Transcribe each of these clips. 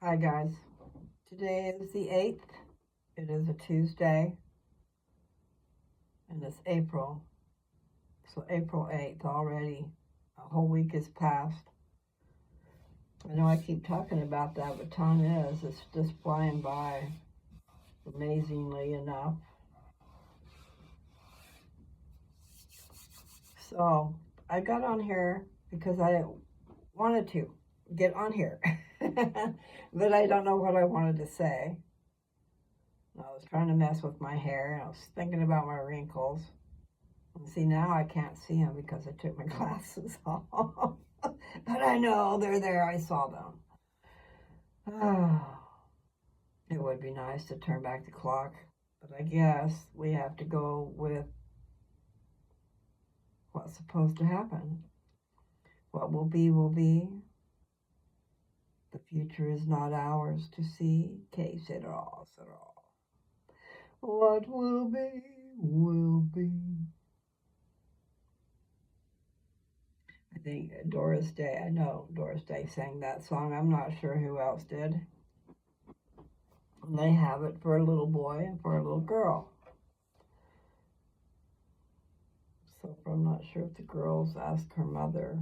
Hi guys. Today is the 8th. It is a Tuesday and it's April. So April 8th already. A whole week has passed. I know I keep talking about that, but time is. It's just flying by, amazingly enough. So I got on here because I wanted to get on here, but I don't know what I wanted to say. I was trying to mess with my hair and I was thinking about my wrinkles. And see, now I can't see them because I took my glasses off. But I know they're there. I saw them. Oh, it would be nice to turn back the clock. But I guess we have to go with what's supposed to happen. What will be, will be. The future is not ours to see. Que sera, sera. What will be, will be. I think Doris Day, I know Doris Day sang that song. I'm not sure who else did. And they have it for a little boy and for a little girl. So I'm not sure if the girls ask her mother.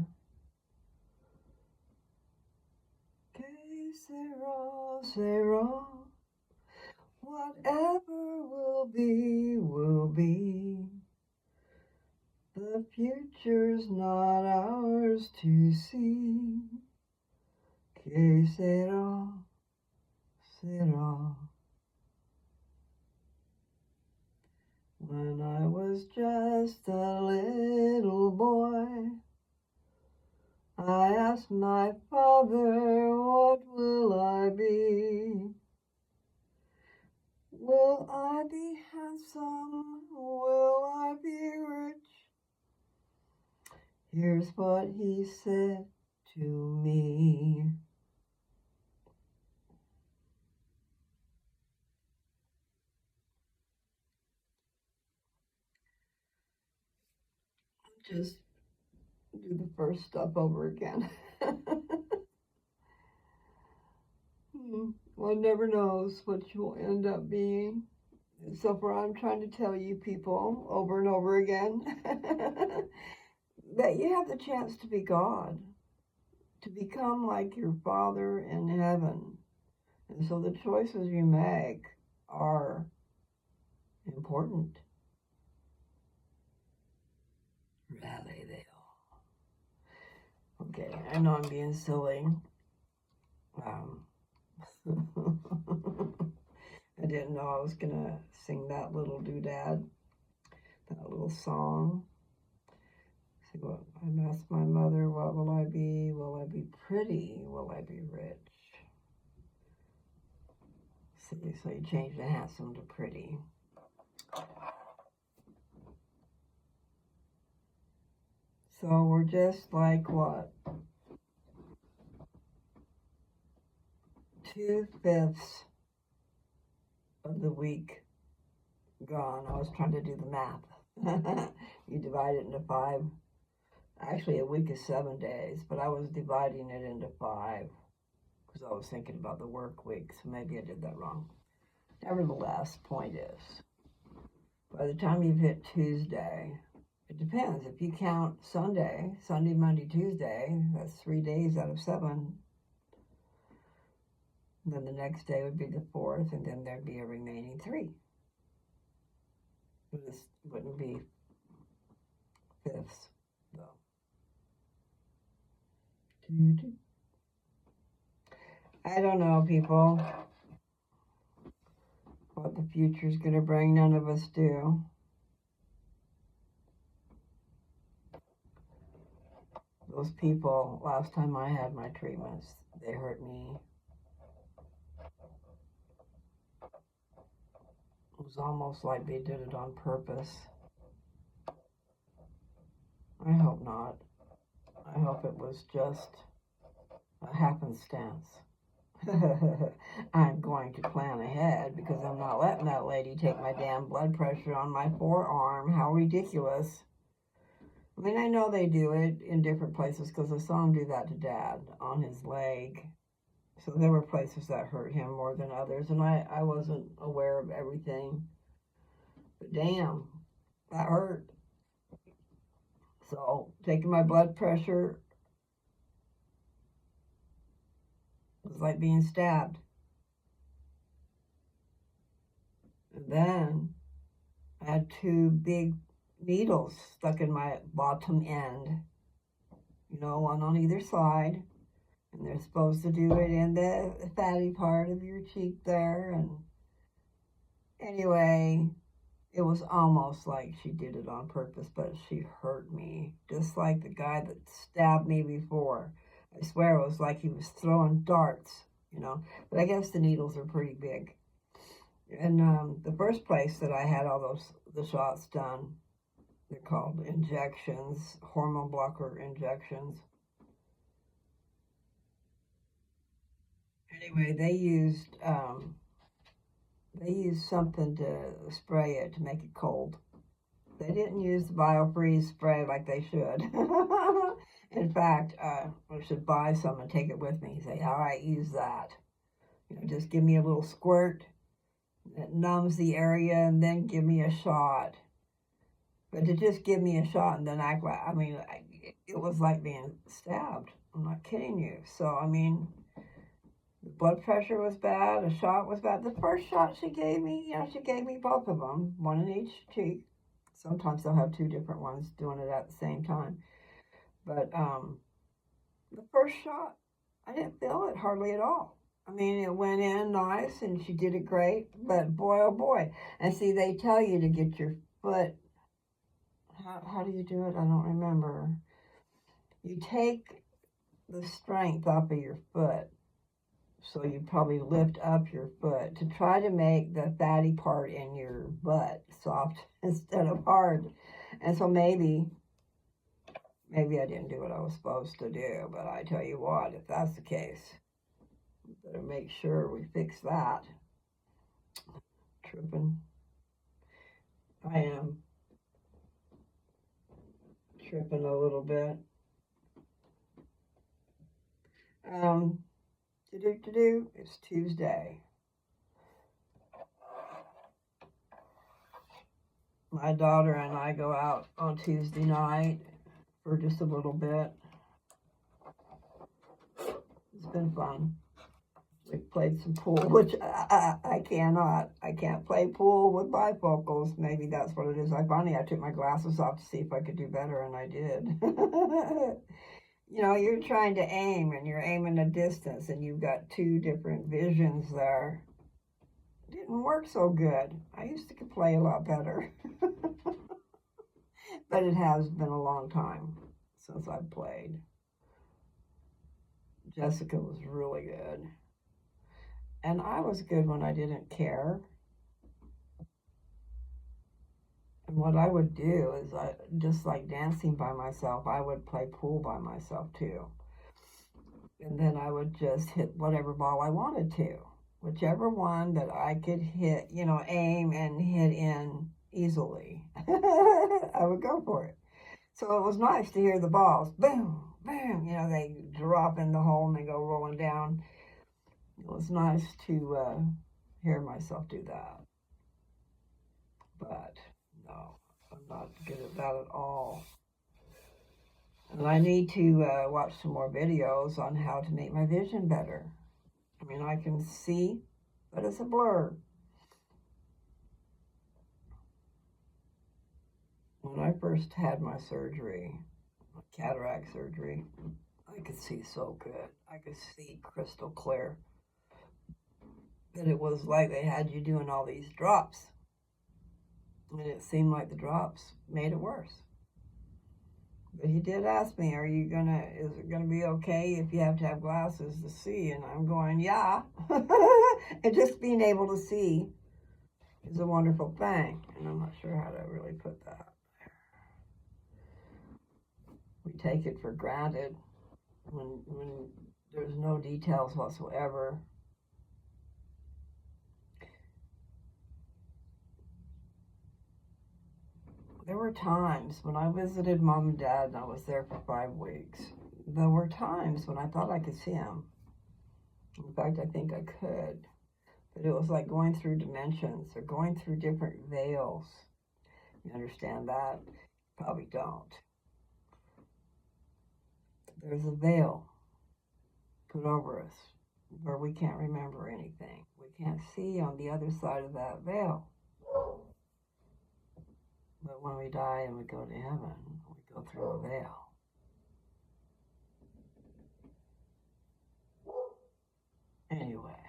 Que sera, sera. Whatever will be, will be. The future's not ours to see. Que sera, sera. When I was just a little boy, I asked my father, what will I be? Will I be handsome? Will I be rich? Here's what he said to me. Just do the first stuff over again. One never knows what you'll end up being. So far, I'm trying to tell you people over and over again that you have the chance to be God, to become like your Father in heaven. And so the choices you make are important. Rally they all. Okay, I know I'm being silly. I didn't know I was gonna sing that little doodad, that little song. See what I asked my mother, what will I be? Will I be pretty? Will I be rich? See, so you change the handsome to pretty. So we're just like what? 2/5 of the week gone. I was trying to do the math. You divide it into 5. Actually, a week is 7 days, but I was dividing it into 5 because I was thinking about the work week, so maybe I did that wrong. Nevertheless, point is, by the time you've hit Tuesday, it depends. If you count Sunday, Monday, Tuesday, that's 3 days out of 7. And then the next day would be the 4th, and then there'd be a remaining 3. But this wouldn't be 5ths, though. I don't know, people, what the future's going to bring. None of us do. Those people, last time I had my treatments, they hurt me. It was almost like they did it on purpose. I hope not. I hope it was just a happenstance. I'm going to plan ahead because I'm not letting that lady take my damn blood pressure on my forearm. How ridiculous. I mean, I know they do it in different places because I saw him do that to Dad on his leg. So there were places that hurt him more than others, and I wasn't aware of everything. But damn, that hurt. So taking my blood pressure was like being stabbed. And then I had two big needles stuck in my bottom end, one on either side. And they're supposed to do it in the fatty part of your cheek there. And anyway, it was almost like she did it on purpose, but she hurt me, just like the guy that stabbed me before. I swear it was like he was throwing darts. But I guess the needles are pretty big. And the first place that I had all the shots done, they're called injections, hormone blocker injections. Anyway, they used something to spray it to make it cold. They didn't use the BioFreeze spray like they should. In fact, I should buy some and take it with me. Say, all right, use that. Just give me a little squirt. It numbs the area, and then give me a shot. But to just give me a shot and then act like, it was like being stabbed. I'm not kidding you. So, the blood pressure was bad. A shot was bad. The first shot she gave me, she gave me both of them, one in each cheek. Sometimes they'll have two different ones doing it at the same time. But the first shot, I didn't feel it hardly at all. It went in nice and she did it great, but boy, oh boy. And see, they tell you to get your foot, how do you do it? I don't remember. You take the strength off of your foot. So you probably lift up your foot to try to make the fatty part in your butt soft instead of hard. And so maybe I didn't do what I was supposed to do, but I tell you what, if that's the case, we better make sure we fix that. Tripping. I am tripping a little bit. It's Tuesday. My daughter and I go out on Tuesday night for just a little bit. It's been fun. We played some pool, which I cannot. I can't play pool with bifocals. Maybe that's what it is. I took my glasses off to see if I could do better, and I did. You're trying to aim, and you're aiming a distance, and you've got two different visions there. It didn't work so good. I used to play a lot better. But it has been a long time since I've played. Jessica was really good. And I was good when I didn't care. And what I would do is, just like dancing by myself, I would play pool by myself too. And then I would just hit whatever ball I wanted to. Whichever one that I could hit, aim and hit in easily, I would go for it. So it was nice to hear the balls, boom, boom, they drop in the hole and they go rolling down. It was nice to hear myself do that. But no, I'm not good at that at all. And I need to watch some more videos on how to make my vision better. I can see, but it's a blur. When I first had my surgery, my cataract surgery, I could see so good. I could see crystal clear. But it was like they had you doing all these drops. And it seemed like the drops made it worse. But he did ask me, is it gonna be okay if you have to have glasses to see? And I'm going, yeah. And just being able to see is a wonderful thing. And I'm not sure how to really put that. We take it for granted when there's no details whatsoever. There were times when I visited Mom and Dad and I was there for 5 weeks. There were times when I thought I could see them. In fact, I think I could. But it was like going through dimensions or going through different veils. You understand that? Probably don't. There's a veil put over us where we can't remember anything. We can't see on the other side of that veil. But when we die and we go to heaven, we go through a veil. Anyway,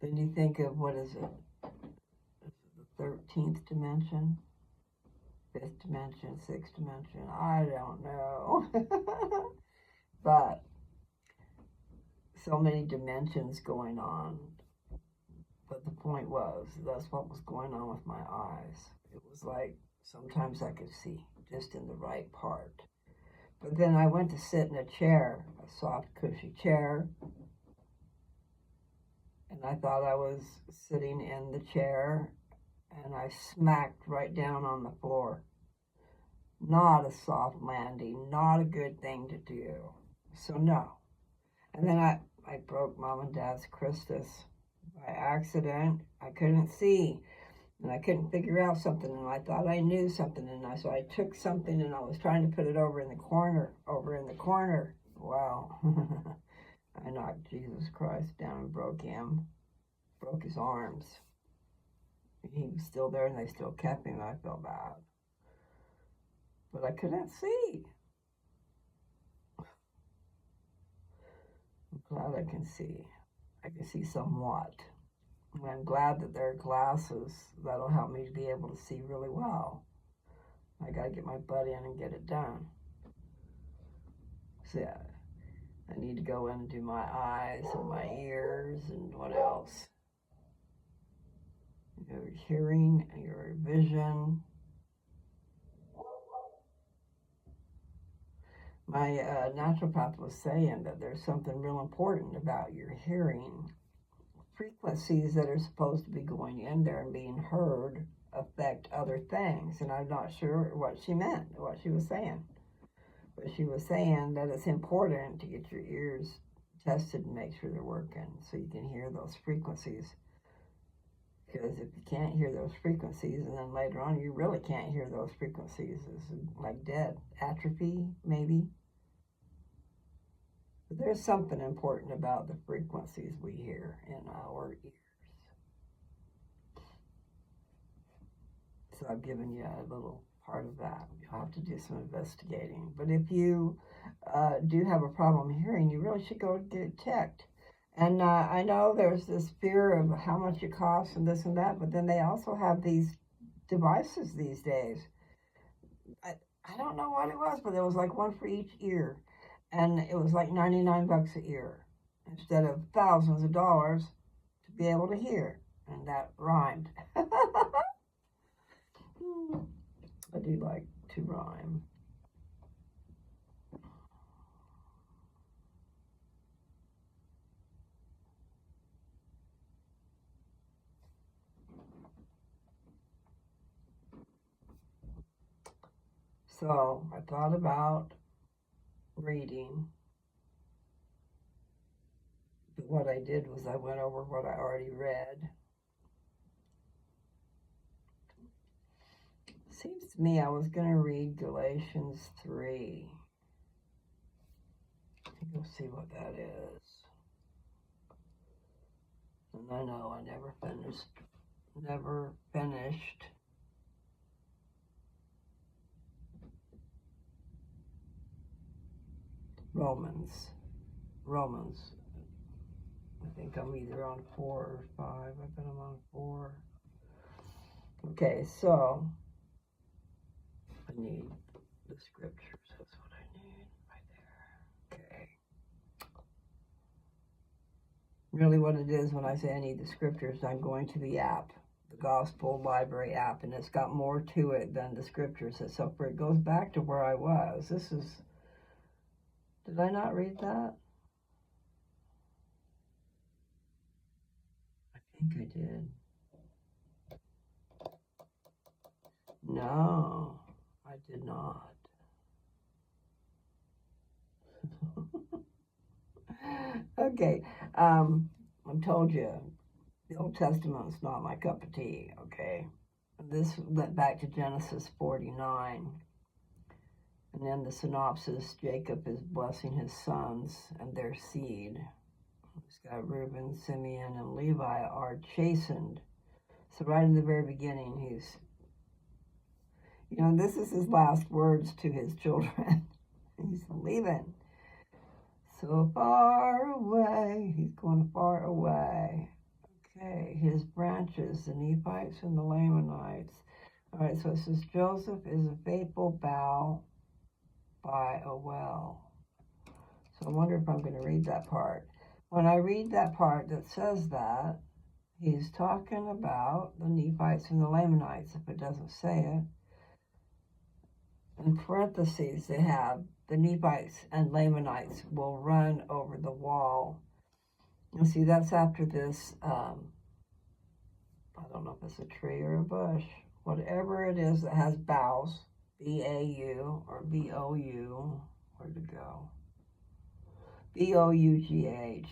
then you think of what is it? Is it the 13th dimension? 5th dimension, 6th dimension? I don't know. But so many dimensions going on. But the point was, that's what was going on with my eyes. It was like sometimes I could see just in the right part. But then I went to sit in a chair, a soft, cushy chair, and I thought I was sitting in the chair, and I smacked right down on the floor. Not a soft landing, not a good thing to do. So no. And then I broke Mom and Dad's Christus by accident. I couldn't see, and I couldn't figure out something, and I thought I knew something, and so I took something and I was trying to put it over in the corner. Wow. I knocked Jesus Christ down and broke his arms. He was still there and they still kept him. I felt bad. But I couldn't see. I'm glad I can see. I can see somewhat. And I'm glad that there are glasses that'll help me to be able to see really well. I gotta get my butt in and get it done. So yeah, I need to go in and do my eyes and my ears and what else? Your hearing and your vision. My naturopath was saying that there's something real important about your hearing. Frequencies that are supposed to be going in there and being heard affect other things. And I'm not sure what she meant, what she was saying. But she was saying that it's important to get your ears tested and make sure they're working so you can hear those frequencies. Because if you can't hear those frequencies, and then later on you really can't hear those frequencies, it's like dead, atrophy maybe. But there's something important about the frequencies we hear in our ears. So I've given you a little part of that. You'll have to do some investigating. But if you do have a problem hearing, you really should go get it checked. And I know there's this fear of how much it costs and this and that, but then they also have these devices these days. I don't know what it was, but there was like one for each ear. And it was like $99 a ear instead of thousands of dollars to be able to hear. And that rhymed. I do like to rhyme. So I thought about reading. But what I did was I went over what I already read. Seems to me I was going to read Galatians 3. I think we'll see what that is. And I know I never finished Romans. I think I'm either on 4 or 5. I bet I'm on 4. Okay, so I need the scriptures. That's what I need right there. Okay. Really what it is when I say I need the scriptures, I'm going to the app, the Gospel Library app, and it's got more to it than the scriptures itself. It goes back to where I was. Did I not read that? I think I did. No, I did not. Okay, I told you the Old Testament's not my cup of tea. Okay, this went back to Genesis 49, and then the synopsis: Jacob is blessing his sons and their seed. He's got Reuben, Simeon, and Levi are chastened. So right in the very beginning, this is his last words to his children. He's leaving so far away. He's going far away. Okay, his branches, the Nephites and the Lamanites. All right, so it says Joseph is a faithful bough by a well. So I wonder if I'm going to read that part. When I read that part that says that, he's talking about the Nephites and the Lamanites, if it doesn't say it. In parentheses, they have the Nephites and Lamanites will run over the wall. You see, that's after this, I don't know if it's a tree or a bush, whatever it is that has boughs, B-A-U or B-O-U, where'd it go? B-O-U-G-H.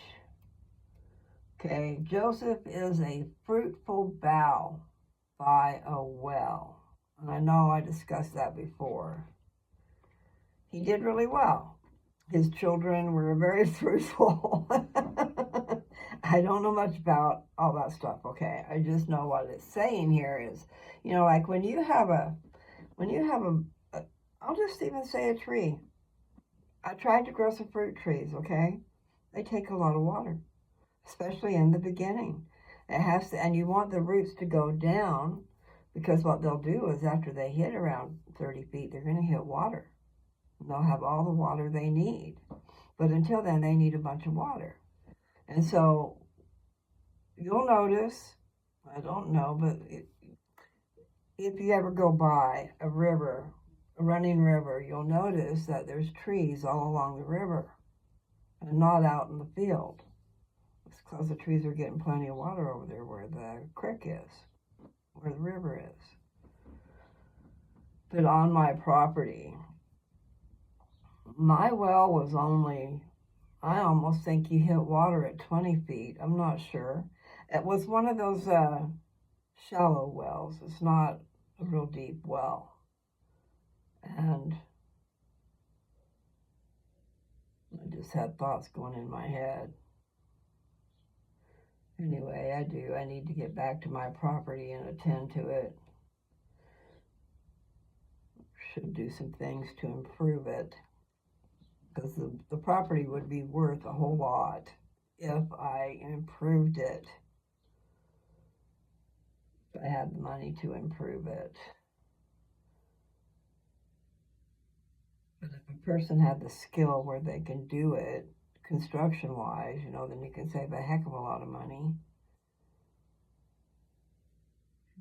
Okay, Joseph is a fruitful bough by a well. And I know I discussed that before. He did really well. His children were very fruitful. I don't know much about all that stuff, okay? I just know what it's saying here is, like when you have I'll just even say a tree. I tried to grow some fruit trees, okay? They take a lot of water, especially in the beginning. It has to, and you want the roots to go down because what they'll do is after they hit around 30 feet, they're going to hit water. They'll have all the water they need. But until then, they need a bunch of water. And so you'll notice, I don't know, but if you ever go by a river, a running river, you'll notice that there's trees all along the river and not out in the field. It's because the trees are getting plenty of water over there where the creek is, where the river is. But on my property, my well was I almost think you hit water at 20 feet. I'm not sure. It was one of those shallow wells. It's not a real deep well. And I just had thoughts going in my head. Anyway, I need to get back to my property and attend to it. Should do some things to improve it. Because the property would be worth a whole lot if I improved it. If I had the money to improve it. But if a person had the skill where they can do it, construction-wise, then you can save a heck of a lot of money.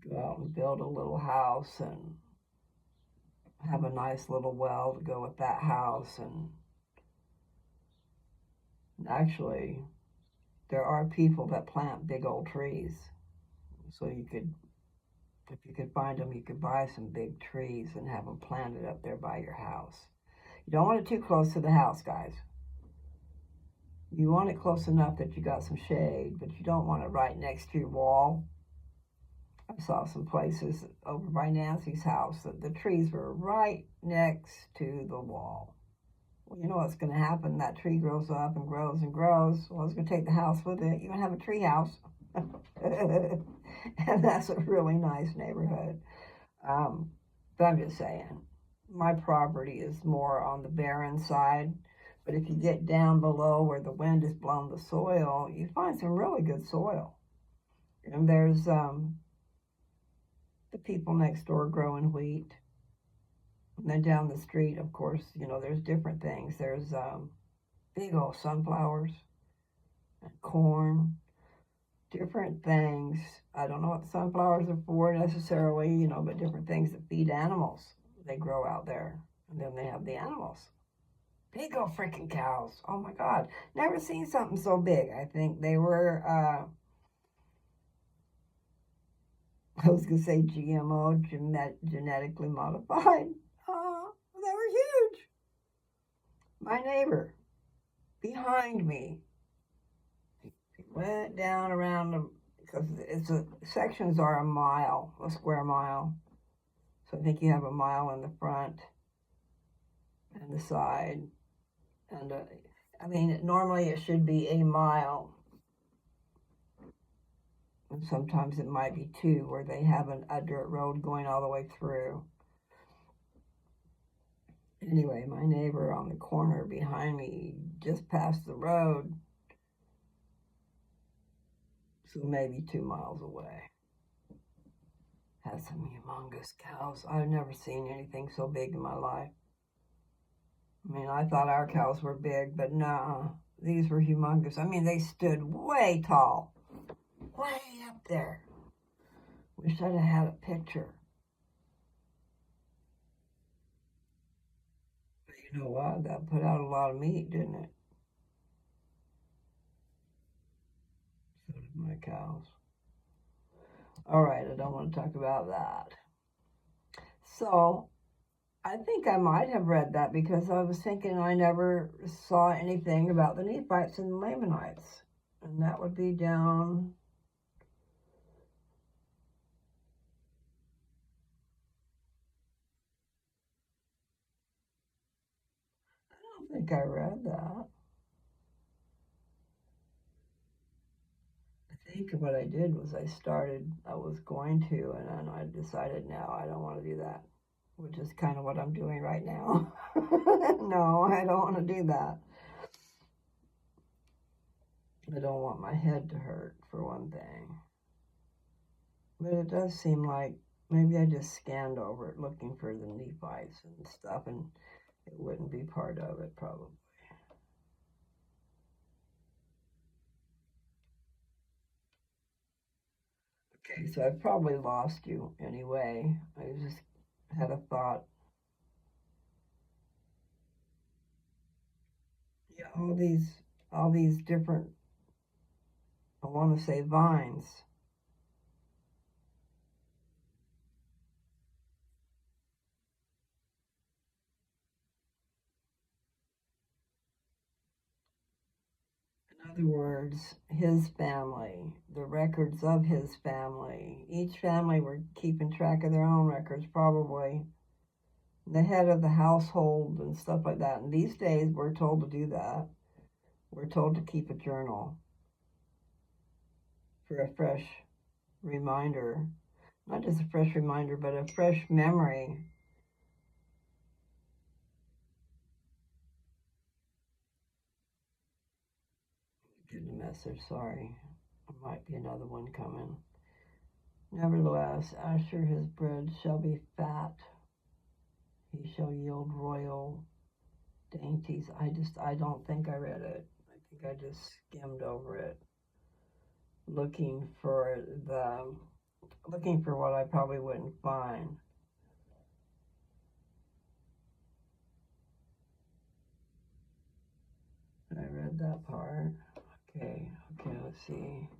Go out and build a little house and have a nice little well to go with that house. And actually, there are people that plant big old trees. So if you could find them, you could buy some big trees and have them planted up there by your house. You don't want it too close to the house, guys. You want it close enough that you got some shade, but you don't want it right next to your wall. I saw some places over by Nancy's house that the trees were right next to the wall. Well, you know what's going to happen? That tree grows up and grows and grows. Well, it's going to take the house with it. You're going to have a tree house. And that's a really nice neighborhood. But I'm just saying, my property is more on the barren side. But if you get down below where the wind has blown the soil, you find some really good soil. And there's the people next door growing wheat. And then down the street, of course, there's different things. There's big old sunflowers and corn, different things. I don't know what the sunflowers are for necessarily, but different things that feed animals. They grow out there. And then they have the animals. Big old freaking cows. Oh my God. Never seen something so big. I think they were, I was going to say GMO, genetically modified. They were huge. My neighbor, behind me. He went down around the, because sections are a mile, a square mile. So I think you have a mile in the front and the side. And I mean, normally it should be a mile. And sometimes it might be two, where they have a dirt road going all the way through. Anyway, my neighbor on the corner behind me just passed the road, so maybe 2 miles away. Has some humongous cows. I've never seen anything so big in my life. I mean, I thought our cows were big, but no, these were humongous. I mean, they stood way tall, way up there. Wish I'd have had a picture. But you know what? That put out a lot of meat, didn't it? So did my cows. All right, I don't want to talk about that. So, I think I might have read that because I was thinking I never saw anything about the Nephites and the Lamanites. And that would be down. I don't think I read that. I think what I did was I was going to, and then I decided, no, I don't want to do that, which is kind of what I'm doing right now. No, I don't want to do that. I don't want my head to hurt, for one thing. But it does seem like maybe I just scanned over it looking for the Nephites and stuff, and it wouldn't be part of it, probably. Okay, so I probably lost you anyway. I just had a thought. Yeah, all these different, I want to say vines. In other words, his family, the records of his family. Each family were keeping track of their own records, probably. The head of the household and stuff like that. And these days, we're told to do that. We're told to keep a journal for a fresh reminder. Not just a fresh reminder, but a fresh memory. Getting a message, sorry. There might be another one coming. Nevertheless, Asher his bread shall be fat. He shall yield royal dainties. I don't think I read it. I think I just skimmed over it, looking for what I probably wouldn't find. I read that part. Okay, let's see.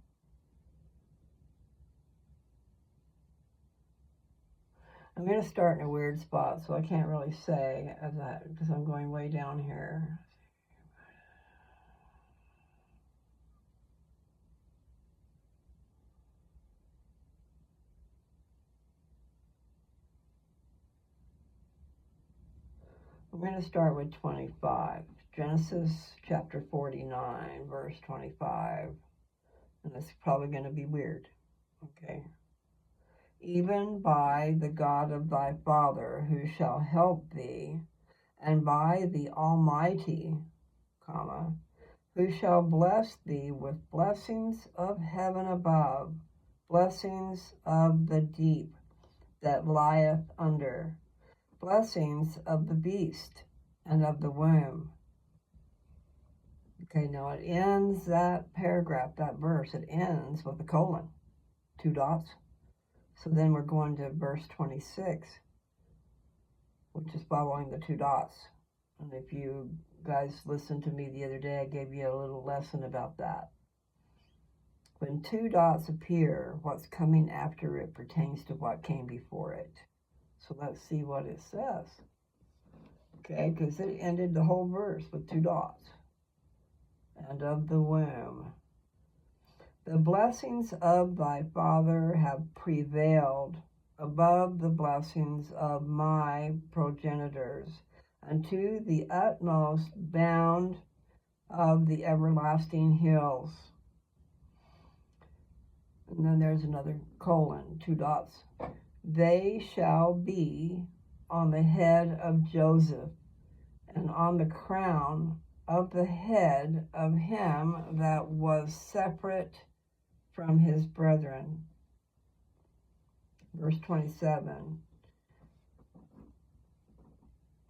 I'm going to start in a weird spot, so I can't really say that because I'm going way down here. I'm going to start with 25. Genesis chapter 49, verse 25. And it's probably going to be weird. Okay. Even by the God of thy father, who shall help thee, and by the Almighty, comma, who shall bless thee with blessings of heaven above, blessings of the deep that lieth under, blessings of the beast and of the womb. Okay, now it ends that paragraph, that verse, it ends with a colon, 2 dots. So then we're going to verse 26, which is following the 2 dots. And if you guys listened to me the other day, I gave you a little lesson about that. When 2 dots appear, what's coming after it pertains to what came before it. So let's see what it says. Okay, because it ended the whole verse with 2 dots. and of the womb. The blessings of thy father have prevailed above the blessings of my progenitors, unto the utmost bound of the everlasting hills. And then there's another colon, 2 dots. They shall be on the head of Joseph, and on the crown of the head of him that was separate from his brethren. Verse 27.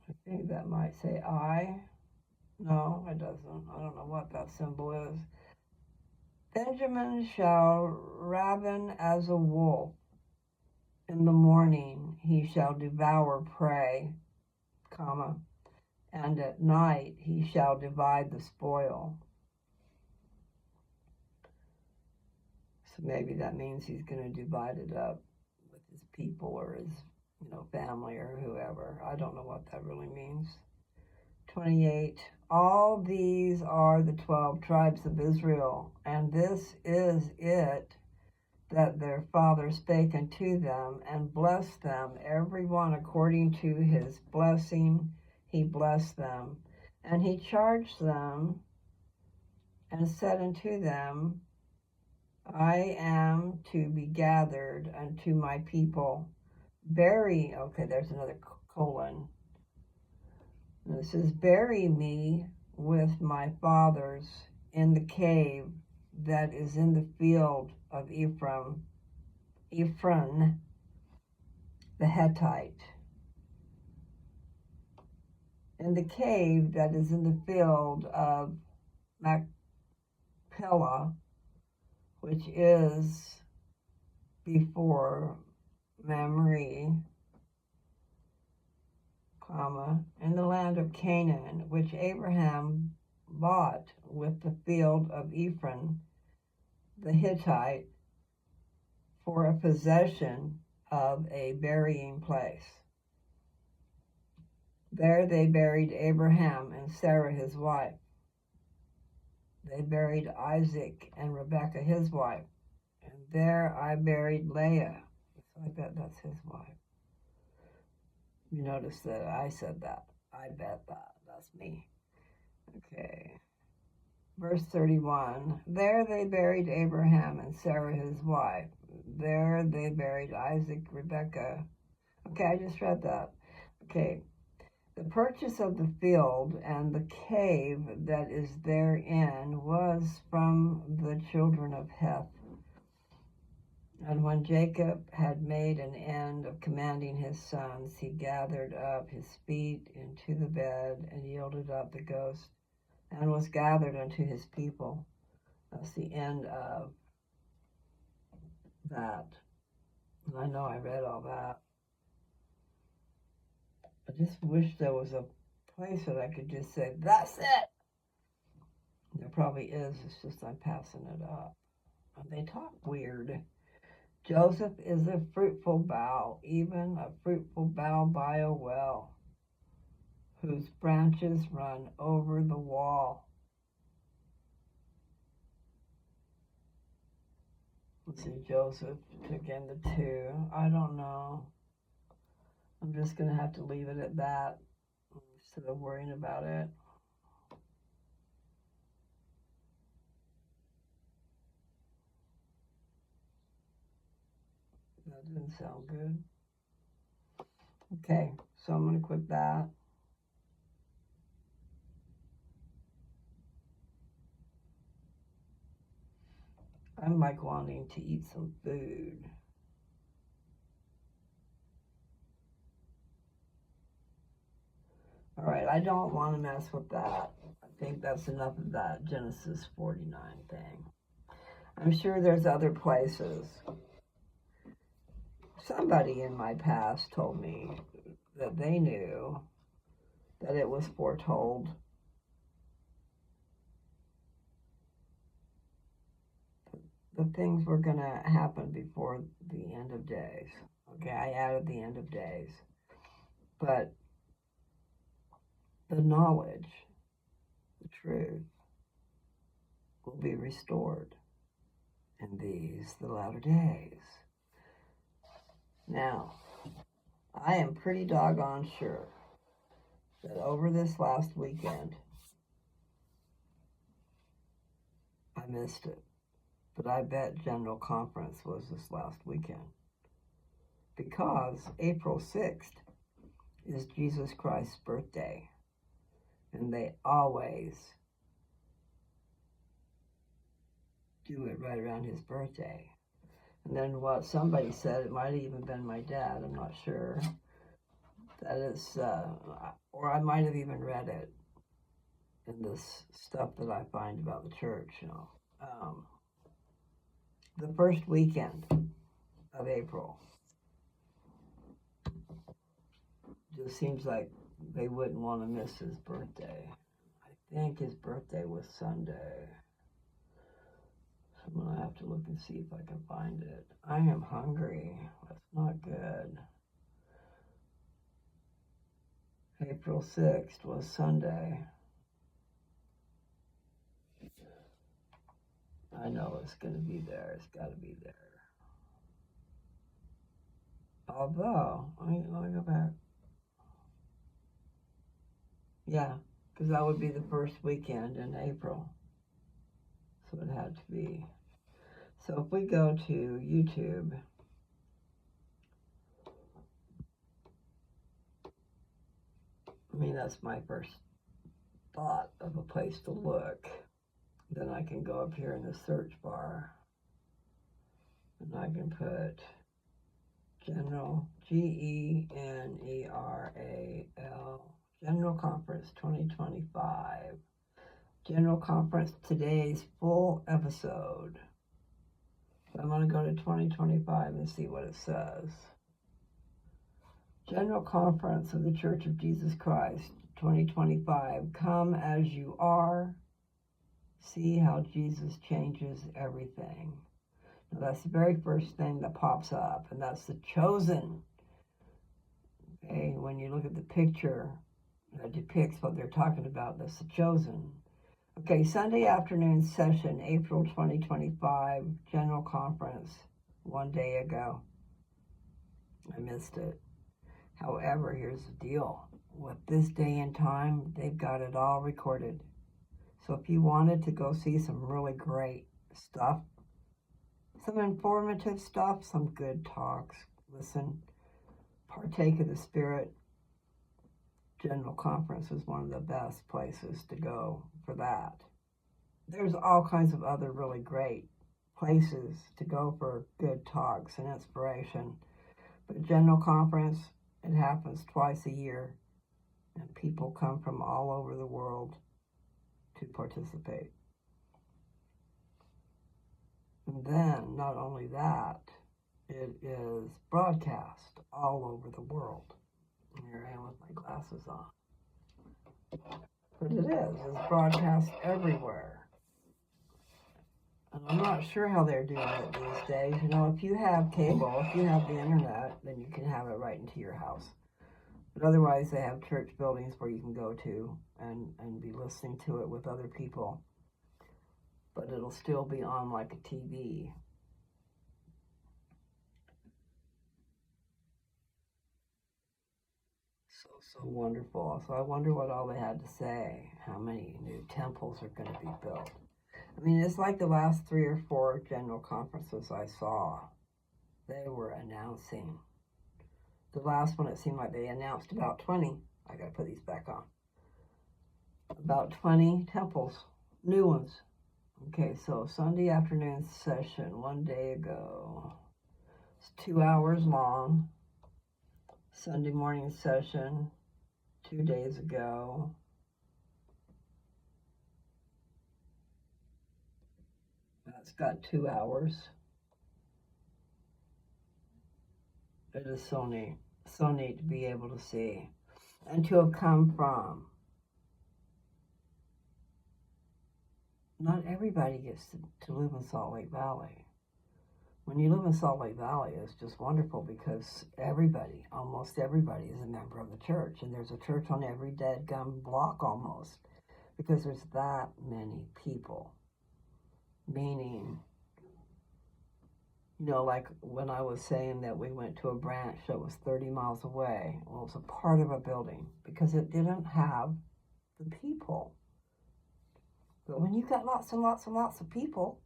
I think that might say I. No, it doesn't. I don't know what that symbol is. Benjamin shall raven as a wolf. In the morning he shall devour prey, comma, and at night he shall divide the spoil. So maybe that means he's going to divide it up with his people or his, family or whoever. I don't know what that really means. 28. All these are the 12 tribes of Israel, and this is it that their father spake unto them, and blessed them, every one according to his blessing he blessed them. And he charged them and said unto them, I am to be gathered unto my people. Bury, okay, there's another colon. It says, bury me with my fathers in the cave that is in the field of Ephron, the Hittite. In the cave that is in the field of Machpelah, which is before Mamre, in the land of Canaan, which Abraham bought with the field of Ephron, the Hittite, for a possession of a burying place. There they buried Abraham and Sarah his wife. They buried Isaac and Rebekah his wife. And there I buried Leah. So I bet that's his wife. You notice that I said that. I bet that. That's me. Okay. Verse 31. There they buried Abraham and Sarah his wife. There they buried Isaac, Rebekah. Okay, I just read that. Okay. The purchase of the field and the cave that is therein was from the children of Heth. And when Jacob had made an end of commanding his sons, he gathered up his feet into the bed and yielded up the ghost, and was gathered unto his people. That's the end of that. And I know I read all that. I just wish there was a place that I could just say, that's it. There probably is. It's just I'm passing it up. And they talk weird. Joseph is a fruitful bough, even a fruitful bough by a well, whose branches run over the wall. Let's see, Joseph took in the 2. I don't know. I'm just going to have to leave it at that instead of worrying about it. That didn't sound good. Okay, so I'm going to quit that. I'm like wanting to eat some food. All right, I don't want to mess with that. I think that's enough of that Genesis 49 thing. I'm sure there's other places. Somebody in my past told me that they knew that it was foretold that things were going to happen before the end of days. Okay, I added the end of days. But the knowledge, the truth, will be restored in these, the latter days. Now, I am pretty doggone sure that over this last weekend, I missed it. But I bet General Conference was this last weekend. Because April 6th is Jesus Christ's birthday. And they always do it right around his birthday. And then what somebody said, it might have even been my dad, I'm not sure, that is, or I might have even read it in this stuff that I find about the church, the first weekend of April. Just seems like they wouldn't want to miss his birthday. I think his birthday was Sunday. So I'm going to have to look and see if I can find it. I am hungry. That's not good. April 6th was Sunday. I know it's going to be there. It's got to be there. Although, let me go back. Yeah, because that would be the first weekend in April. So it had to be. So if we go to YouTube, I mean, that's my first thought of a place to look. Then I can go up here in the search bar and I can put General, General, General Conference 2025. General Conference, today's full episode. I'm going to go to 2025 and see what it says. General Conference of the Church of Jesus Christ, 2025. Come as you are. See how Jesus changes everything. Now that's the very first thing that pops up, and that's the chosen. Okay, when you look at the picture that depicts what they're talking about, that's the chosen. Okay, Sunday afternoon session, April 2025, General Conference, one day ago. I missed it. However, here's the deal. With this day and time, they've got it all recorded. So if you wanted to go see some really great stuff, some informative stuff, some good talks, listen, partake of the Spirit, General Conference is one of the best places to go for that. There's all kinds of other really great places to go for good talks and inspiration. But General Conference, it happens twice a year, and people come from all over the world to participate. And then, not only that, it is broadcast all over the world. Here I am with my glasses on. But it's broadcast everywhere. And I'm not sure how they're doing it these days. You know, if you have cable, if you have the internet, then you can have it right into your house. But otherwise, they have church buildings where you can go to and be listening to it with other people. But it'll still be on like a TV. So wonderful. So I wonder what all they had to say. How many new temples are going to be built? I mean, it's like the last 3 or 4 general conferences I saw. They were announcing. The last one, it seemed like they announced about 20. I got to put these back on. About 20 temples, new ones. Okay, so Sunday afternoon session, one day ago. It's 2 hours long. Sunday morning session, 2 days ago. That's got 2 hours. It is so neat to be able to see and to have come from. Not everybody gets to live in Salt Lake Valley. When you live in Salt Lake Valley, it's just wonderful because everybody, almost everybody, is a member of the church. And there's a church on every dead gum block almost, because there's that many people meaning, like when I was saying that we went to a branch that was 30 miles away. Well, it was a part of a building because it didn't have the people. But when you've got lots and lots and lots of people,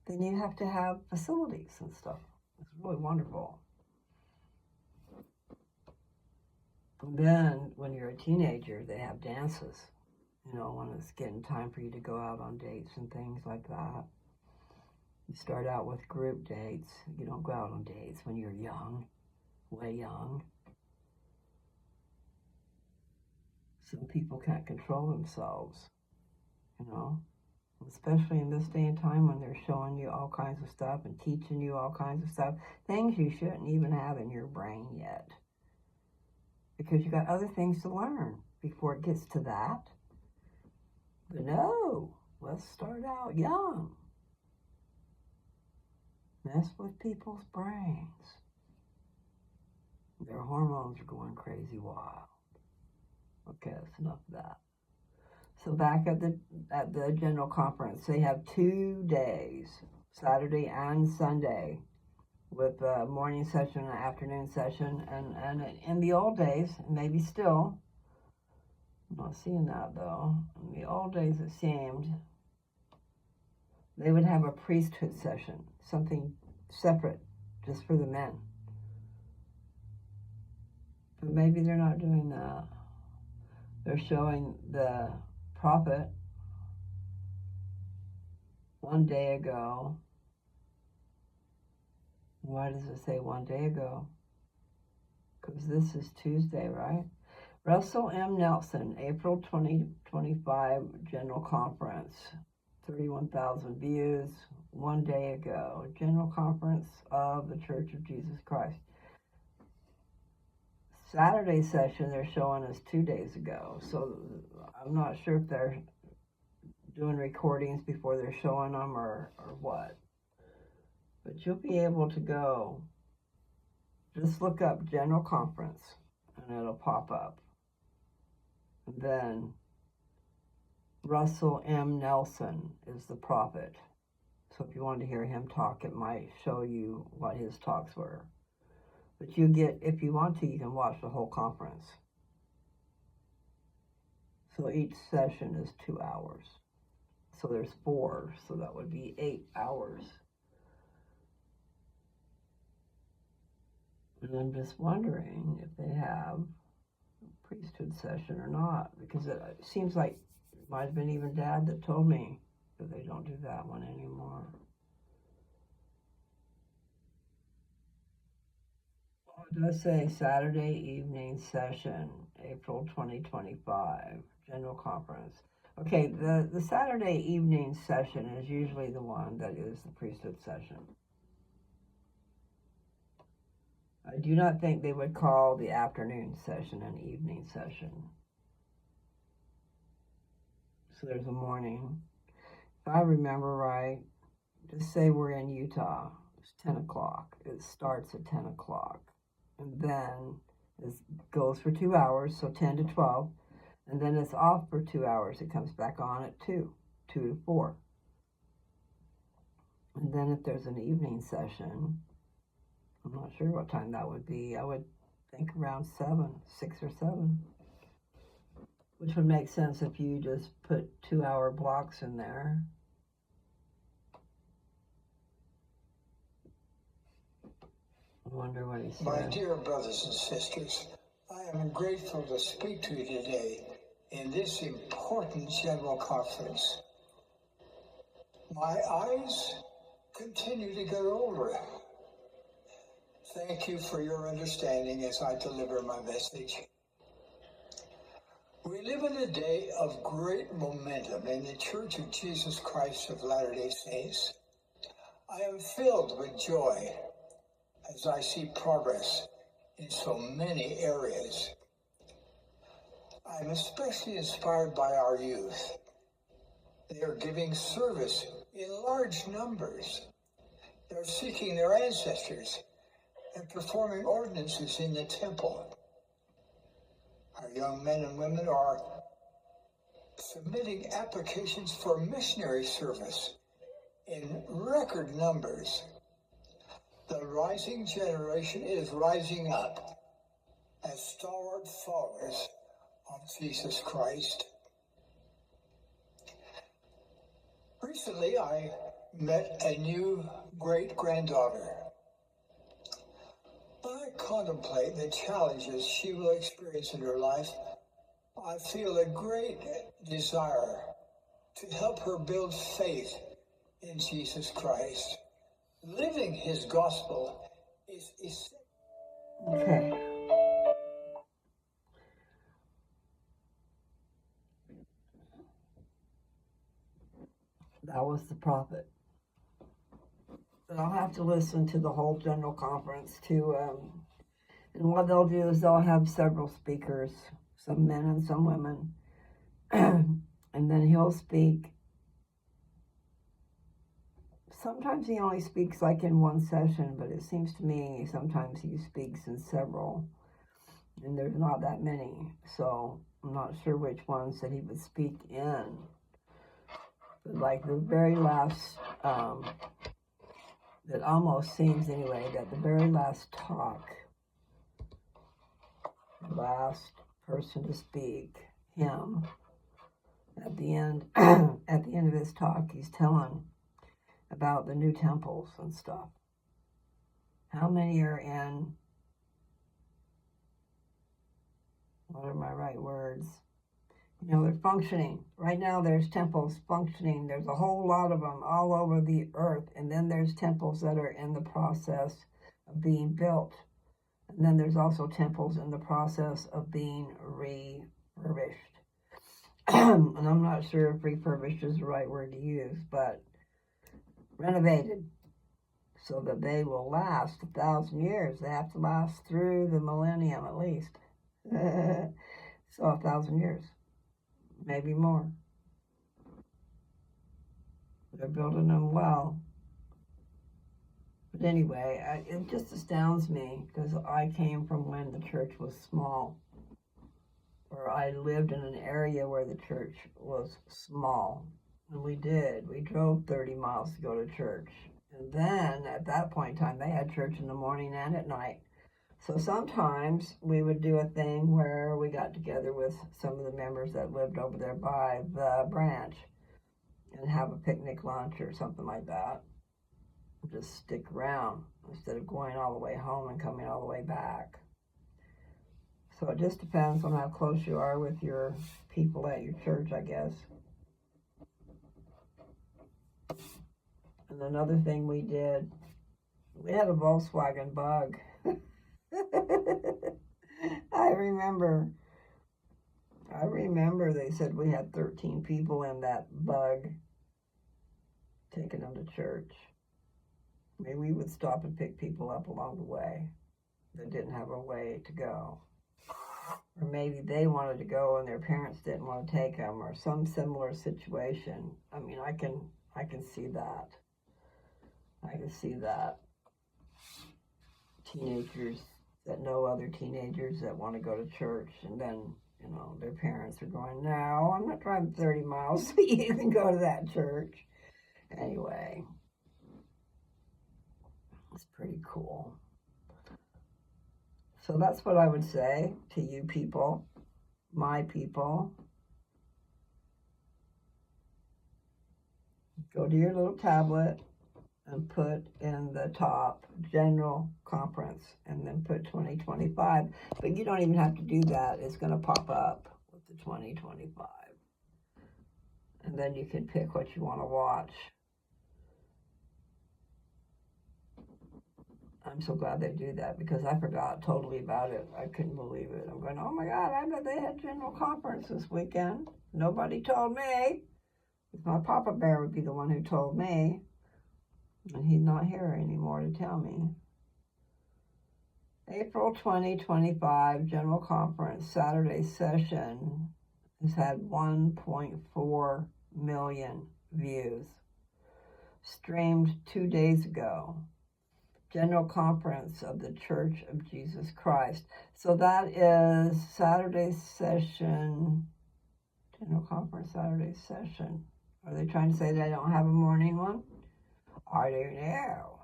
then you have to have facilities and stuff. It's really wonderful. And then when you're a teenager, they have dances, when it's getting time for you to go out on dates and things like that. You start out with group dates. You don't go out on dates when you're young, way young. Some people can't control themselves, especially in this day and time when they're showing you all kinds of stuff and teaching you all kinds of stuff, things you shouldn't even have in your brain yet. Because you got other things to learn before it gets to that. But no, let's start out young. Mess with people's brains. Their hormones are going crazy wild. Okay, that's enough of that. So back at the general conference, they have 2 days, Saturday and Sunday, with a morning session and an afternoon session. And in the old days, maybe still, I'm not seeing that though. In the old days, it seemed they would have a priesthood session, something separate just for the men. But maybe they're not doing that. They're showing the prophet one day ago. Why does it say one day ago? Because this is Tuesday, right? Russell M. Nelson, April 2025 General Conference. 31,000 views one day ago. General Conference of the Church of Jesus Christ. Saturday session they're showing us 2 days ago. So I'm not sure if they're doing recordings before they're showing them or what. But you'll be able to go. Just look up General Conference and it'll pop up. And then Russell M. Nelson is the prophet. So if you wanted to hear him talk, it might show you what his talks were. But if you want to, you can watch the whole conference. So each session is 2 hours. So there's 4, so that would be 8 hours. And I'm just wondering if they have a priesthood session or not, because it seems like it might have been even Dad that told me that they don't do that one anymore. It does say Saturday evening session, April 2025, General Conference. Okay, the Saturday evening session is usually the one that is the priesthood session. I do not think they would call the afternoon session an evening session. So there's a morning. If I remember right, just say we're in Utah. It's 10 o'clock. It starts at 10 o'clock. And then it goes for 2 hours, so 10 to 12. And then it's off for 2 hours. It comes back on at 2 to 4. And then if there's an evening session, I'm not sure what time that would be. I would think around 6 or 7. Which would make sense if you just put 2-hour blocks in there. I wonder what he said. My dear brothers and sisters, I am grateful to speak to you today in this important general conference. My eyes continue to get older. Thank you for your understanding as I deliver my message. We live in a day of great momentum in the Church of Jesus Christ of Latter-day Saints. I am filled with joy as I see progress in so many areas. I am especially inspired by our youth. They are giving service in large numbers. They're seeking their ancestors and performing ordinances in the temple. Our young men and women are submitting applications for missionary service in record numbers. The rising generation is rising up as stalwart followers of Jesus Christ. Recently, I met a new great-granddaughter. When I contemplate the challenges she will experience in her life, I feel a great desire to help her build faith in Jesus Christ. Living his gospel is essential. Okay. That was the prophet. But I'll have to listen to the whole general conference too. And what they'll do is they'll have several speakers, some men and some women. And then he'll speak. Sometimes he only speaks like in one session, but it seems to me sometimes he speaks in several. And there's not that many. So I'm not sure which ones that he would speak in. But like the very last, it almost seems anyway that the very last talk, the last person to speak, him, at the end of his talk, he's telling about the new temples and stuff. How many are in, what are my right words? You know, they're functioning. Right now there's temples functioning. There's a whole lot of them all over the earth. And then there's temples that are in the process of being built. And then there's also temples in the process of being refurbished. And I'm not sure if refurbished is the right word to use, but renovated so that they will last 1,000 years. They have to last through the millennium at least. So 1,000 years. Maybe more. They're building them well. But anyway, it just astounds me because I came from when the church was small. Or I lived in an area where the church was small. And we drove 30 miles to go to church. And then at that point in time, they had church in the morning and at night. So sometimes we would do a thing where we got together with some of the members that lived over there by the branch and have a picnic lunch or something like that. Just stick around instead of going all the way home and coming all the way back. So it just depends on how close you are with your people at your church, I guess. And another thing we did, we had a Volkswagen Bug. I remember they said we had 13 people in that Bug taking them to church. Maybe we would stop and pick people up along the way that didn't have a way to go. Or maybe they wanted to go and their parents didn't want to take them, or some similar situation. I mean, I can see that. I can see that. Teenagers that know other teenagers that want to go to church, and then, you know, their parents are going, no, I'm not driving 30 miles so you can go to that church. Anyway, it's pretty cool. So that's what I would say to you people, my people. Go to your little tablet and put in the top general conference and then put 2025. But you don't even have to do that. It's going to pop up with the 2025. And then you can pick what you want to watch. I'm so glad they do that because I forgot totally about it. I couldn't believe it. I'm going, oh my God, I bet they had general conference this weekend. Nobody told me. My Papa Bear would be the one who told me. And he's not here anymore to tell me. April 2025 General Conference Saturday session has had 1.4 million views. Streamed 2 days ago. General Conference of the Church of Jesus Christ. So that is Saturday session, General Conference Saturday session. Are they trying to say that I don't have a morning one? I don't know.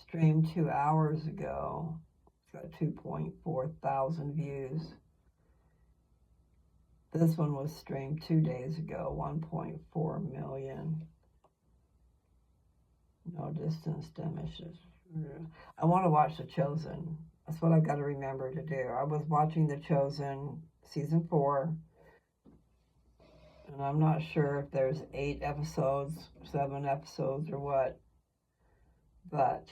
Streamed 2 hours ago. It's got 2.4 thousand views. This one was streamed 2 days ago, 1.4 million. No distance diminishes. I want to watch The Chosen. That's what I've got to remember to do. I was watching The Chosen season 4, and I'm not sure if there's 8 episodes, 7 episodes, or what, but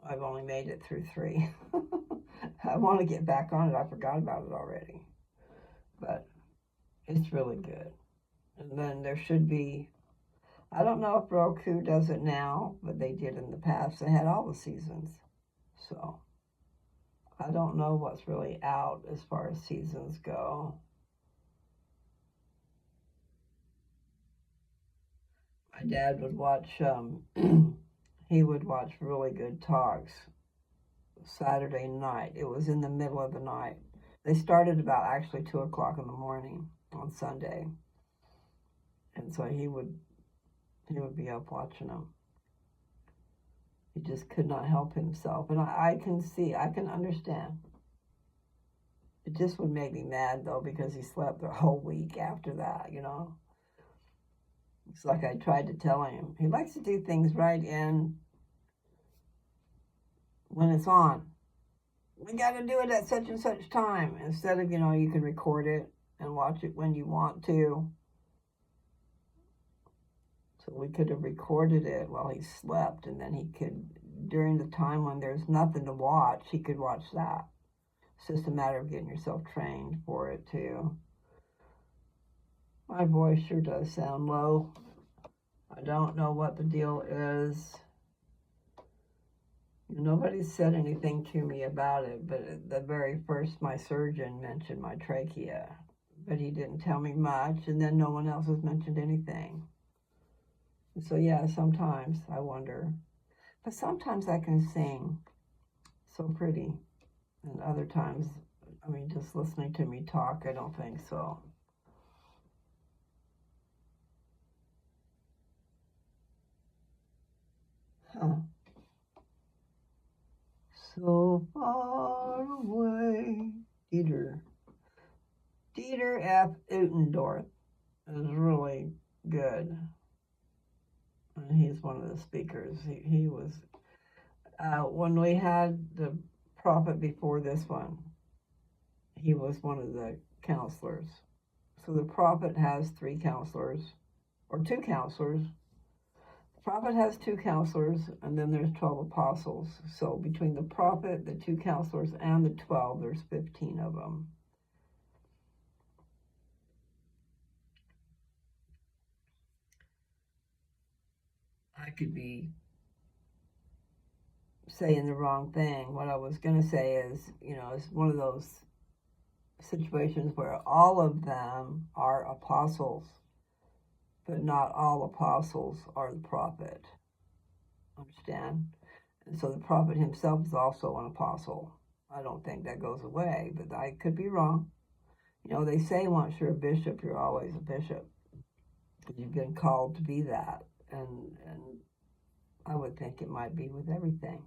I've only made it through 3. I want to get back on it. I forgot about it already, but it's really good. And then there should be, I don't know if Roku does it now, but they did in the past. They had all the seasons. So I don't know what's really out as far as seasons go. My dad would watch, he would watch Really Good Talks Saturday night. It was in the middle of the night. They started about actually 2 o'clock in the morning on Sunday. And so he would be up watching them. He just could not help himself. And I can understand. It just would make me mad, though, because he slept the whole week after that, you know. It's like I tried to tell him. He likes to do things right in when it's on. We got to do it at such and such time. Instead of, you can record it and watch it when you want to. So we could have recorded it while he slept, and then he could, during the time when there's nothing to watch, he could watch that. It's just a matter of getting yourself trained for it, too. My voice sure does sound low. I don't know what the deal is. Nobody said anything to me about it, but at the very first, my surgeon mentioned my trachea. But he didn't tell me much, and then no one else has mentioned anything. So yeah, sometimes I wonder. But sometimes I can sing so pretty. And other times, just listening to me talk, I don't think so. Huh. So far away. Dieter F. Utendorf is really good. And he's one of the speakers. He was, when we had the prophet before this one, he was one of the counselors. So the prophet has 3 counselors, or 2 counselors. The prophet has 2 counselors, and then there's 12 apostles. So between the prophet, the 2 counselors, and the 12, there's 15 of them. I could be saying the wrong thing. What I was going to say is, it's one of those situations where all of them are apostles, but not all apostles are the prophet. Understand? And so the prophet himself is also an apostle. I don't think that goes away, but I could be wrong. They say once you're a bishop, you're always a bishop. You've been called to be that. And I would think it might be with everything.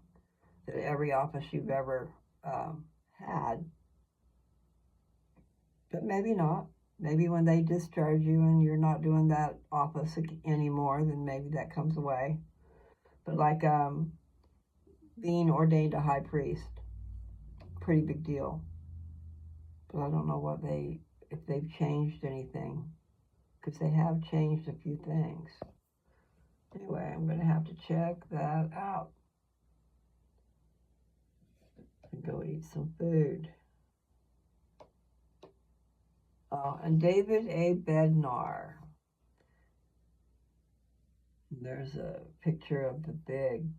That every office you've ever had, but maybe not. Maybe when they discharge you and you're not doing that office anymore, then maybe that comes away. But like being ordained a high priest, pretty big deal. But I don't know if they've changed anything, because they have changed a few things. Anyway, I'm going to have to check that out and go eat some food. And David A. Bednar. There's a picture of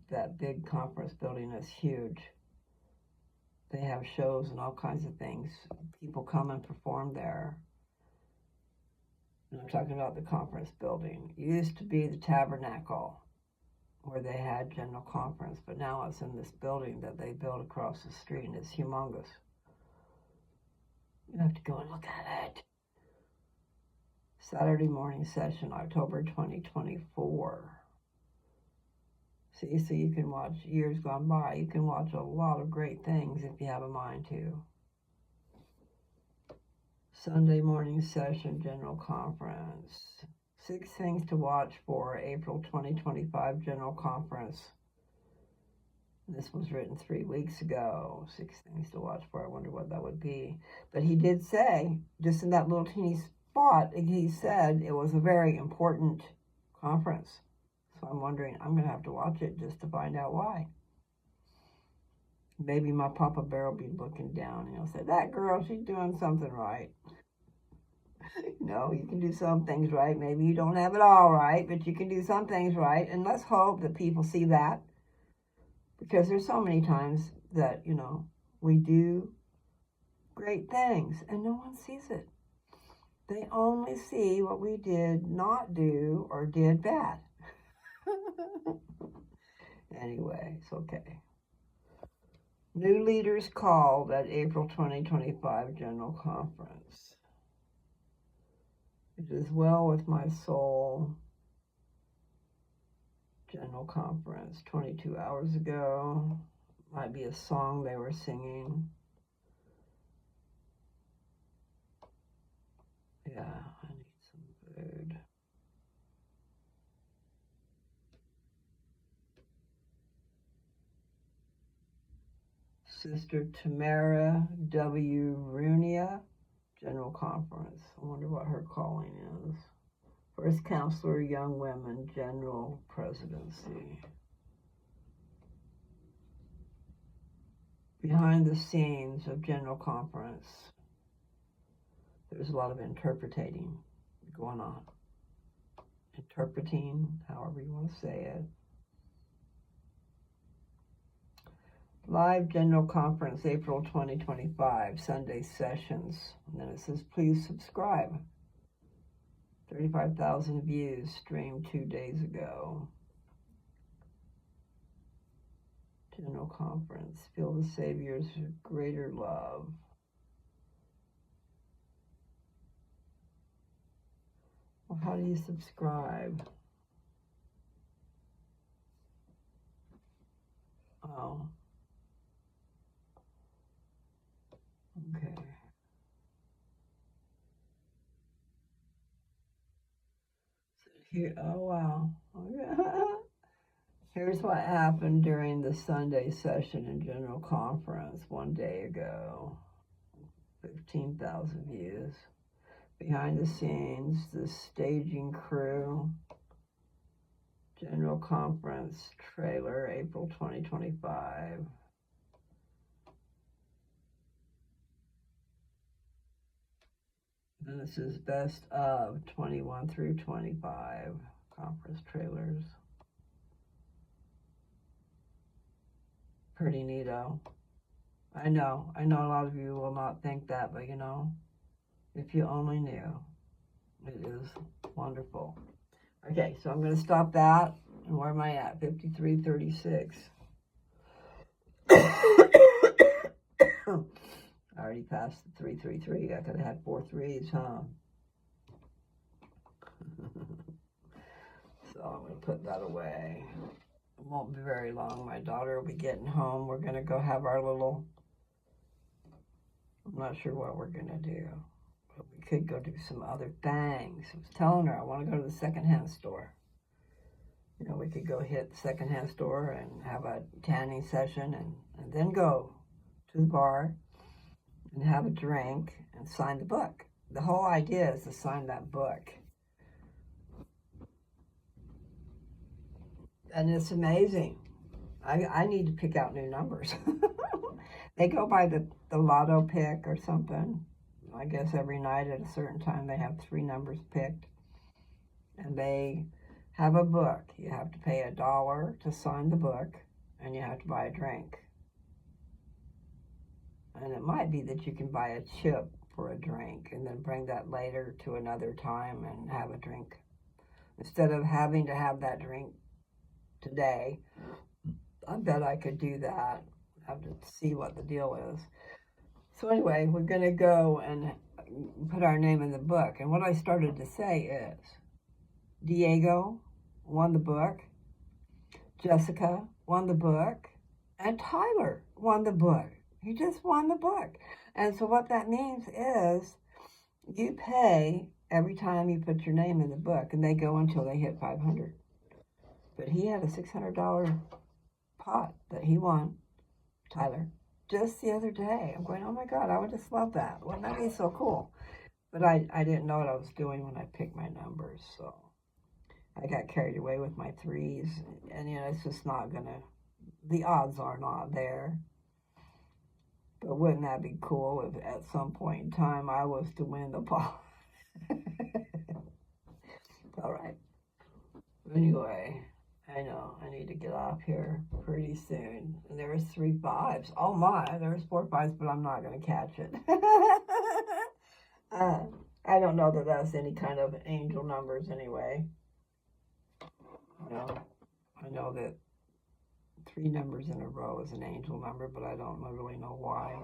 that big conference building that's huge. They have shows and all kinds of things. People come and perform there. And I'm talking about the conference building. It used to be the Tabernacle, where they had general conference, but now it's in this building that they built across the street, and it's humongous. You have to go and look at it. Saturday morning session, October 2024. See, so you can watch years gone by. You can watch a lot of great things if you have a mind to. Sunday morning session, General Conference. 6 things to watch for April 2025 General Conference. This was written 3 weeks ago. 6 things to watch for. I wonder what that would be. But he did say, just in that little teeny spot, he said it was a very important conference. So I'm wondering, I'm going to have to watch it just to find out why. Maybe my Papa Bear will be looking down and he'll say, that girl, she's doing something right. No, you can do some things right. Maybe you don't have it all right, but you can do some things right. And let's hope that people see that. Because there's so many times that, we do great things and no one sees it. They only see what we did not do or did bad. Anyway, it's okay. New leaders called at April 2025 General Conference. It is well with my soul. General Conference 22 hours ago. Might be a song they were singing. Yeah, I need some food. Sister Tamara W. Runia, General Conference. I wonder what her calling is. First Counselor, Young Women, General Presidency. Behind the scenes of General Conference, there's a lot of interpreting going on. Interpreting, however you want to say it. Live General Conference, April 2025, Sunday sessions. And then it says, please subscribe. 35,000 views streamed 2 days ago. General Conference, feel the Savior's greater love. Well, how do you subscribe? Oh. Okay. So here, oh wow. Here's what happened during the Sunday session in General Conference 1 day ago. 15,000 views. Behind the scenes, the staging crew. General Conference trailer, April 2025. And this is best of 21 through 25 conference trailers. Pretty neato. I know a lot of you will not think that, but if you only knew, it is wonderful. Okay, so I'm going to stop that. And where am I at? 53:36. I already passed the 333. I could have had 4 3s, huh? So I'm going to put that away. It won't be very long. My daughter will be getting home. We're going to go have our little... I'm not sure what we're going to do. But we could go do some other things. I was telling her I want to go to the secondhand store. We could go hit the secondhand store and have a tanning session and then go to the bar and have a drink and sign the book. The whole idea is to sign that book. And it's amazing. I need to pick out new numbers. They go by the lotto pick or something. I guess every night at a certain time they have 3 numbers picked. And they have a book. You have to pay $1 to sign the book, and you have to buy a drink. And it might be that you can buy a chip for a drink and then bring that later to another time and have a drink. Instead of having to have that drink today, I bet I could do that. I have to see what the deal is. So anyway, we're going to go and put our name in the book. And what I started to say is, Diego won the book, Jessica won the book, and Tyler won the book. He just won the book. And so what that means is you pay every time you put your name in the book, and they go until they hit 500. But he had a $600 pot that he won, Tyler, just the other day. I'm going, oh my God, I would just love that. Wouldn't that be so cool? But I didn't know what I was doing when I picked my numbers, so I got carried away with my threes, and it's just not gonna, the odds are not there. But wouldn't that be cool if at some point in time I was to win the pot? All right. Anyway, I know I need to get off here pretty soon. And there was 3 5s. Oh my, there was 4 5s, but I'm not going to catch it. I don't know that that's any kind of angel numbers anyway. I know that 3 numbers in a row is an angel number, but I don't really know why,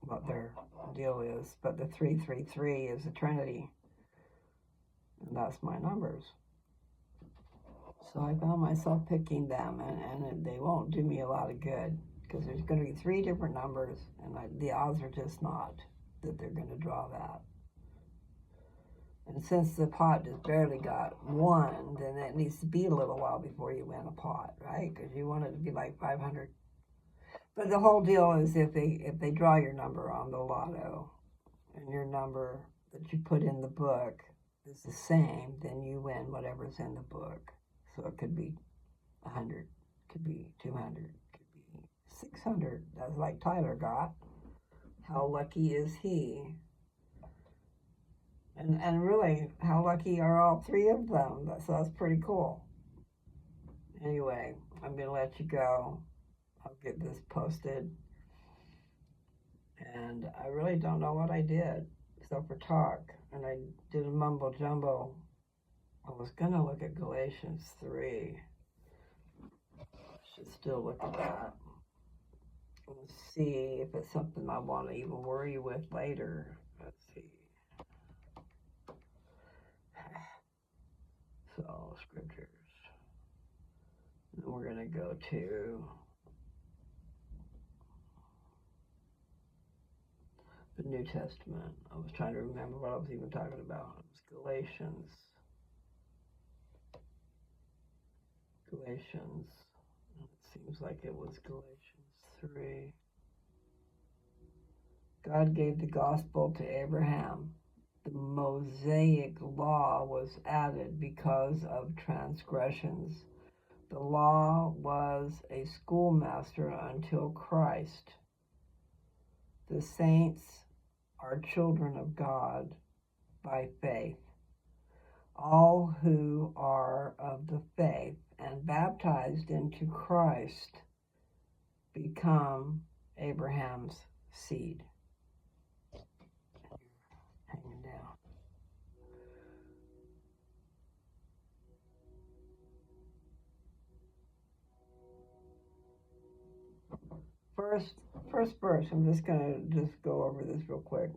what their deal is. But the 333 is the Trinity, and that's my numbers. So I found myself picking them, and they won't do me a lot of good, because there's going to be 3 different numbers, and the odds are just not that they're going to draw that. And since the pot just barely got 1, then it needs to be a little while before you win a pot, right? Because you want it to be like 500. But the whole deal is if they draw your number on the lotto, and your number that you put in the book is the same, then you win whatever's in the book. So it could be 100, could be 200, could be 600. That's like Tyler got. How lucky is he? And really, how lucky are all 3 of them? So that's pretty cool. Anyway, I'm going to let you go. I'll get this posted. And I really don't know what I did, except for talk. And I did a mumbo jumbo. I was going to look at Galatians 3. I should still look at that. And see if it's something I want to even worry with later. Let's see. So, scriptures. Then we're going to go to the New Testament. I was trying to remember what I was even talking about. It was Galatians. It seems like it was Galatians 3. God gave the gospel to Abraham. The Mosaic law was added because of transgressions. The law was a schoolmaster until Christ. The saints are children of God by faith. All who are of the faith and baptized into Christ become Abraham's seed. Hanging down. First verse, I'm just going to go over this real quick.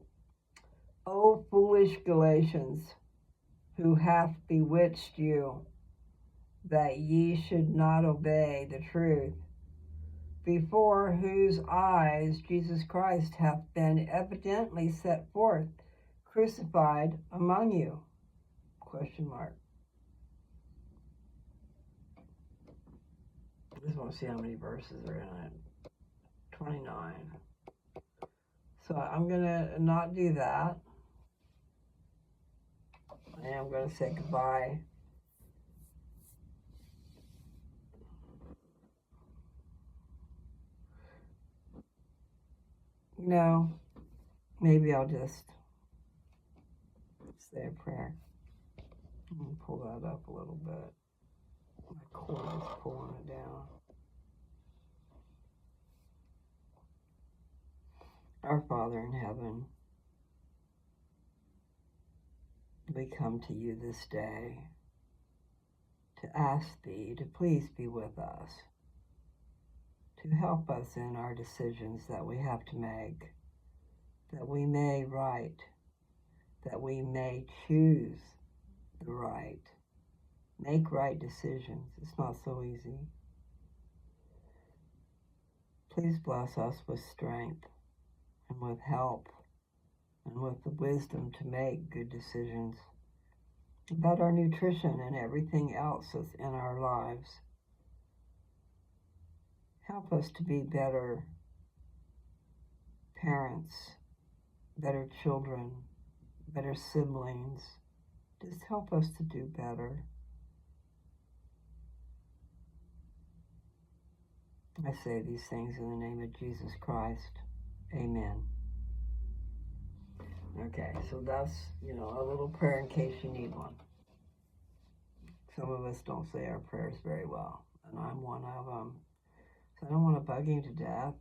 O foolish Galatians, who hath bewitched you, that ye should not obey the truth, before whose eyes Jesus Christ hath been evidently set forth, crucified among you? Question mark. I just want to see how many verses are in it. 29. So I'm going to not do that. I am going to say goodbye. Maybe I'll just say a prayer. I'm going to pull that up a little bit. My cord is pulling it down. Our Father in heaven, we come to you this day to ask thee to please be with us, to help us in our decisions that we have to make, that we may right that we may choose the right, make right decisions. It's not so easy. Please bless us with strength and with help and with the wisdom to make good decisions about our nutrition and everything else that's in our lives. Help us to be better parents, better children, better siblings. Just help us to do better. I say these things in the name of Jesus Christ. Amen. Okay, so that's, a little prayer in case you need one. Some of us don't say our prayers very well, and I'm one of them. So I don't want to bug him to death,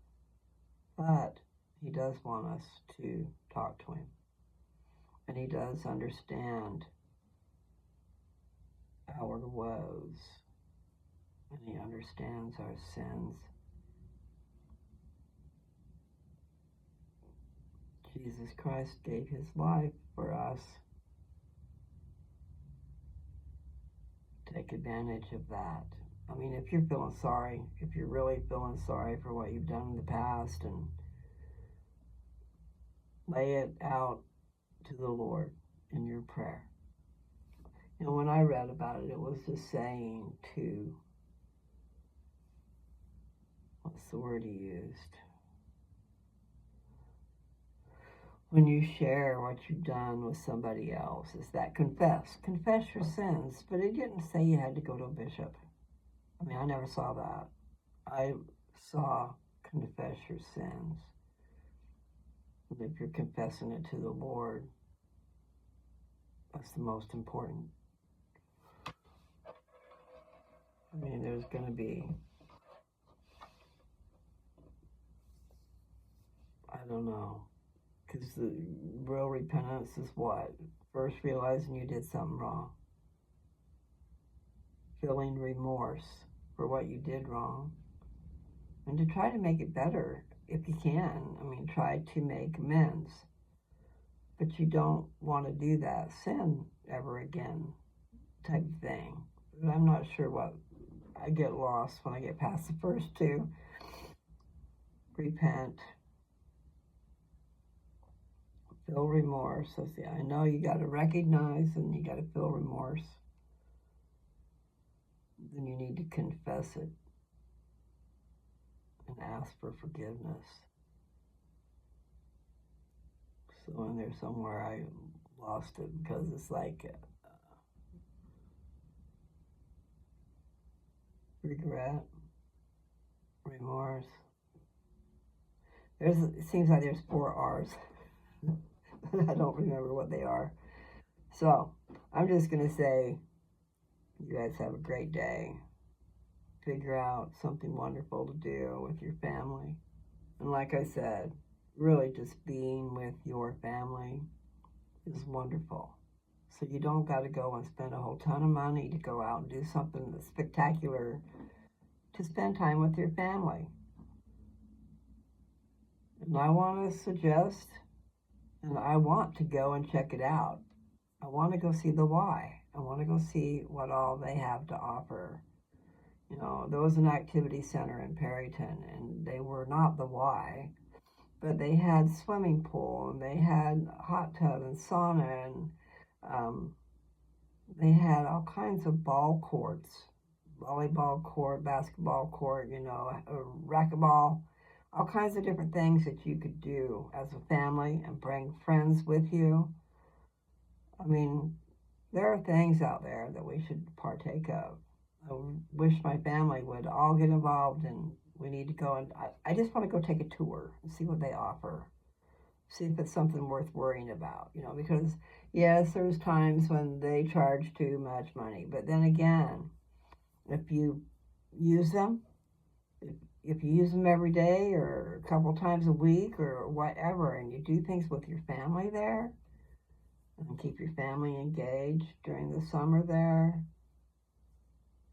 but he does want us to talk to him. And he does understand our woes, and he understands our sins. Jesus Christ gave his life for us. Take advantage of that. I mean, if you're feeling sorry, if you're really feeling sorry for what you've done in the past, and lay it out to the Lord in your prayer. When I read about it, it was just saying to, what's the word he used? When you share what you've done with somebody else, is that confess your sins. But it didn't say you had to go to a bishop. I mean, I never saw that. I saw confess your sins. And if you're confessing it to the Lord, that's the most important. I mean, there's going to be, I don't know, because the real repentance is what? First realizing you did something wrong. Feeling remorse for what you did wrong. And to try to make it better if you can. I mean, try to make amends. But you don't want to do that sin ever again type of thing. But I'm not sure what, I get lost when I get past the first two. Repent. Feel remorse. So see, I know you got to recognize and you got to feel remorse. Then you need to confess it and ask for forgiveness. So in there somewhere I lost it because it's like regret, remorse. It seems like there's 4 R's. I don't remember what they are. So I'm just going to say, you guys have a great day. Figure out something wonderful to do with your family. And like I said, really just being with your family is wonderful. So you don't got to go and spend a whole ton of money to go out and do something that's spectacular to spend time with your family. And I want to suggest, and I want to go and check it out. I want to go see the Y. I want to go see what all they have to offer. There was an activity center in Perryton, and they were not the Y, but they had swimming pool, and they had hot tub and sauna, and they had all kinds of ball courts, volleyball court, basketball court, racquetball, all kinds of different things that you could do as a family and bring friends with you. I mean, there are things out there that we should partake of. I wish my family would all get involved, and we need to go, and I just want to go take a tour and see what they offer. See if it's something worth worrying about, because yes, there's times when they charge too much money, but then again, if you use them, if you use them every day or a couple times a week or whatever, and you do things with your family there, and keep your family engaged during the summer there,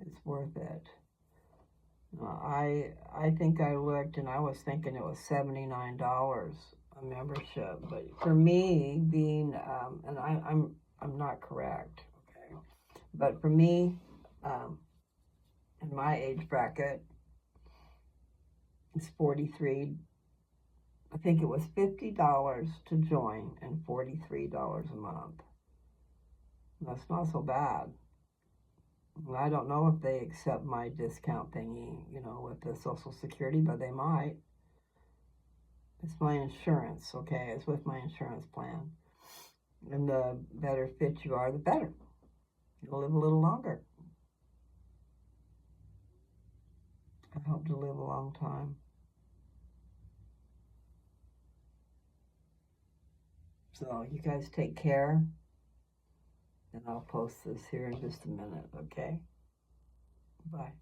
it's worth it. I think I looked and I was thinking it was $79 a membership. But for me, being and I'm not correct, okay. But for me, in my age bracket, it's 43. I think it was $50 to join and $43 a month. That's not so bad. I don't know if they accept my discount thingy, with the Social Security, but they might. It's my insurance, okay? It's with my insurance plan. And the better fit you are, the better. You'll live a little longer. I hope to live a long time. So you guys take care. And I'll post this here in just a minute, okay? Bye.